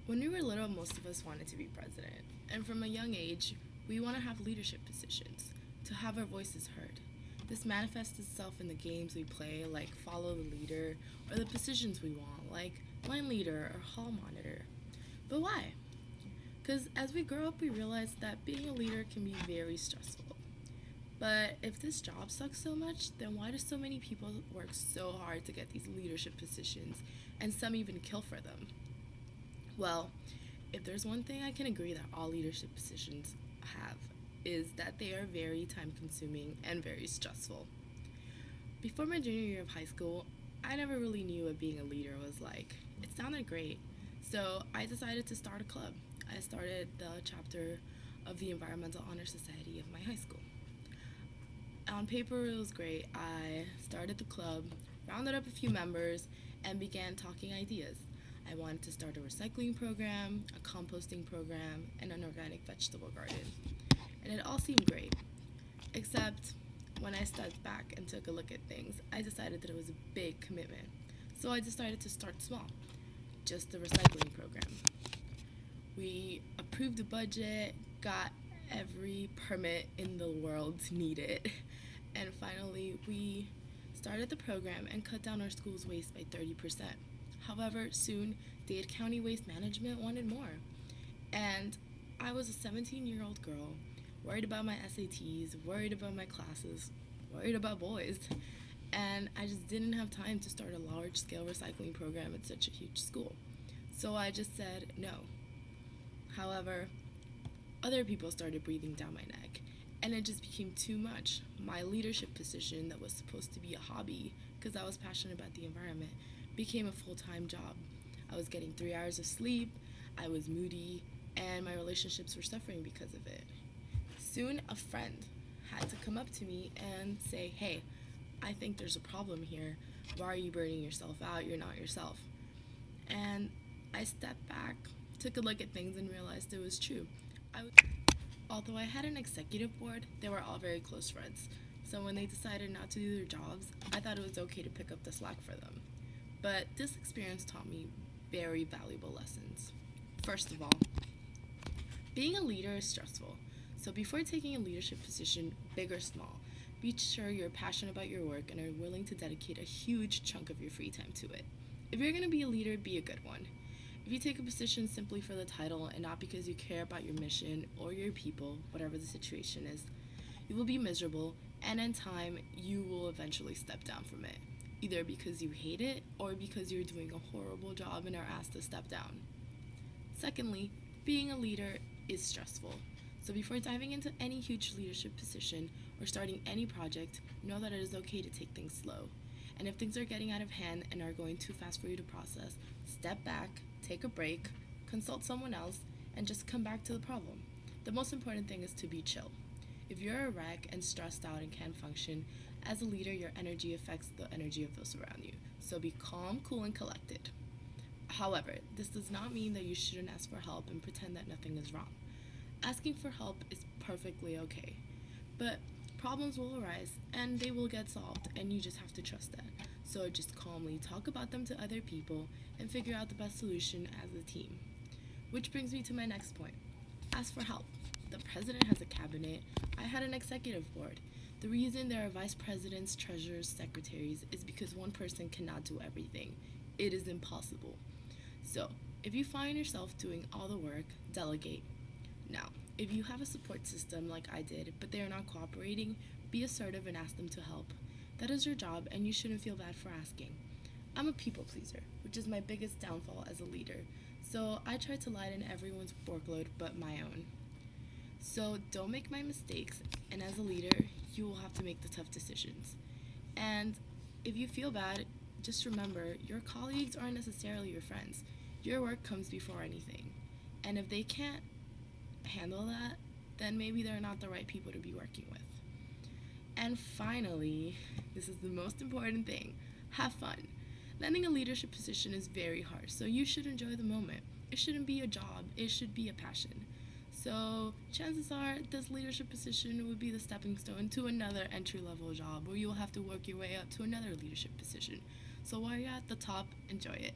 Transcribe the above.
When we were little, most of us wanted to be president. And from a young age, we want to have leadership positions, to have our voices heard. This manifests itself in the games we play, like Follow the Leader, or the positions we want, like Line Leader or Hall Monitor. But why? Because as we grow up, we realize that being a leader can be very stressful. But if this job sucks so much, then why do so many people work so hard to get these leadership positions, and some even kill for them? Well, if there's one thing I can agree that all leadership positions have, is that they are very time consuming and very stressful. Before my junior year of high school, I never really knew what being a leader was like. It sounded great, so I decided to start a club. I started the chapter of the Environmental Honor Society of my high school. On paper, it was great. I started the club, rounded up a few members, and began talking ideas. I wanted to start a recycling program, a composting program, and an organic vegetable garden. And it all seemed great. Except when I stepped back and took a look at things, I decided that it was a big commitment. So I decided to start small, just the recycling program. We approved the budget, got every permit in the world needed, and finally we started the program and cut down our school's waste by 30%. However, soon Dade County Waste Management wanted more, and I was a 17-year-old girl, worried about my SATs, worried about my classes, worried about boys, and I just didn't have time to start a large scale recycling program at such a huge school. So I just said no. However, other people started breathing down my neck, and it just became too much. My leadership position, that was supposed to be a hobby because I was passionate about the environment, became a full time job. I was getting 3 hours of sleep, I was moody, and my relationships were suffering because of it. Soon, a friend had to come up to me and say, "Hey, I think there's a problem here. Why are you burning yourself out? You're not yourself." And I stepped back, took a look at things, and realized it was true. I was, Although I had an executive board, they were all very close friends. So when they decided not to do their jobs, I thought it was okay to pick up the slack for them. But this experience taught me very valuable lessons. First of all, being a leader is stressful. So before taking a leadership position, big or small, be sure you're passionate about your work and are willing to dedicate a huge chunk of your free time to it. If you're going to be a leader, be a good one. If you take a position simply for the title and not because you care about your mission or your people, whatever the situation is, you will be miserable, and in time, you will eventually step down from it, either because you hate it or because you're doing a horrible job and are asked to step down. Secondly, being a leader is stressful. So before diving into any huge leadership position or starting any project, know that it is okay to take things slow. And if things are getting out of hand and are going too fast for you to process, step back, take a break, consult someone else, and just come back to the problem. The most important thing is to be chill. If you're a wreck and stressed out and can't function, as a leader, your energy affects the energy of those around you. So be calm, cool, and collected. However, this does not mean that you shouldn't ask for help and pretend that nothing is wrong. Asking for help is perfectly okay. But problems will arise and they will get solved, and you just have to trust that. So just calmly talk about them to other people and figure out the best solution as a team. Which brings me to my next point. Ask for help. The president has a cabinet. I had an executive board. The reason there are vice presidents, treasurers, secretaries is because one person cannot do everything. It is impossible. So, if you find yourself doing all the work, delegate. Now, if you have a support system like I did, but they are not cooperating, be assertive and ask them to help. That is your job, and you shouldn't feel bad for asking. I'm a people pleaser, which is my biggest downfall as a leader. So I try to lighten everyone's workload but my own. So don't make my mistakes, and as a leader, you will have to make the tough decisions. And if you feel bad, just remember your colleagues aren't necessarily your friends. Your work comes before anything. And if they can't handle that, then maybe they're not the right people to be working with. And finally, this is the most important thing, have fun. Landing a leadership position is very hard, so you should enjoy the moment. It shouldn't be a job, it should be a passion. So chances are this leadership position would be the stepping stone to another entry level job where you'll have to work your way up to another leadership position. So while you're at the top, enjoy it.